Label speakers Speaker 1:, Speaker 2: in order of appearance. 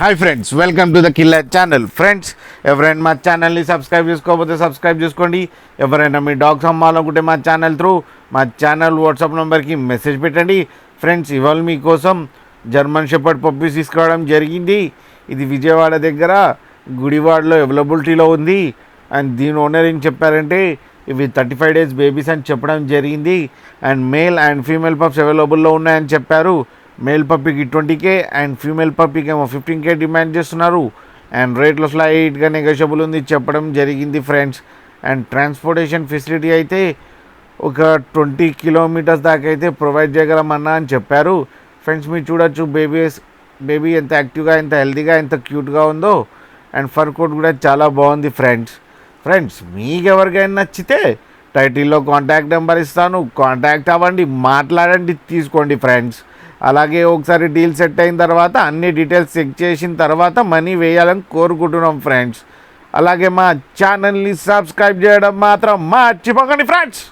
Speaker 1: Hi friends, welcome to the killer channel. Friends, ఎవరైనా మా ఛానల్ని సబ్స్క్రైబ్ చేసుకోకపోతే సబ్స్క్రైబ్ చేసుకోండి. ఎవరైనా మీ డాగ్స్ అమ్మాలనుకుంటే మా ఛానల్ వాట్సాప్ నెంబర్కి మెసేజ్ పెట్టండి. ఫ్రెండ్స్, ఇవాళ మీకోసం జర్మన్ షెపర్డ్ పప్పీస్ తీసుకురావడం జరిగింది. ఇది విజయవాడ దగ్గర గుడివాడలో అవైలబిలిటీలో ఉంది. అండ్ దీని ఓనర్ ఏం చెప్పారంటే ఇవి 35 days బేబీస్ అని చెప్పడం జరిగింది. And male and female pups అవైలబుల్లో ఉన్నాయని చెప్పారు. మేల్ పప్పీకి 20K అండ్ ఫీమేల్ పప్పీకి ఏమో 15K డిమాండ్ చేస్తున్నారు. అండ్ రేట్లో స్లైట్గా నెగోషియబుల్ ఉంది చెప్పడం జరిగింది ఫ్రెండ్స్. అండ్ ట్రాన్స్పోర్టేషన్ ఫెసిలిటీ అయితే ఒక 20 kilometers దాకా అయితే ప్రొవైడ్ చేయగలమన్నా అని చెప్పారు. ఫ్రెండ్స్, మీరు చూడొచ్చు బేబీ ఎంత యాక్టివ్గా, ఎంత హెల్తీగా, ఎంత క్యూట్గా ఉందో. అండ్ ఫర్ కోట్ కూడా చాలా బాగుంది ఫ్రెండ్స్, మీకు ఎవరికైనా నచ్చితే టైటిల్లో కాంటాక్ట్ నెంబర్ ఇస్తాను, కాంటాక్ట్ అవ్వండి, మాట్లాడండి, తీసుకోండి ఫ్రెండ్స్. అలాగే ఒకసారి డీల్ సెట్ అయిన తర్వాత అన్ని డీటెయిల్స్ చెక్ చేసిన తర్వాత మనీ వేయాలని కోరుకుంటున్నాం ఫ్రెండ్స్. అలాగే మా ఛానల్ని సబ్స్క్రైబ్ చేయడం మాత్రం మర్చిపోకండి ఫ్రెండ్స్.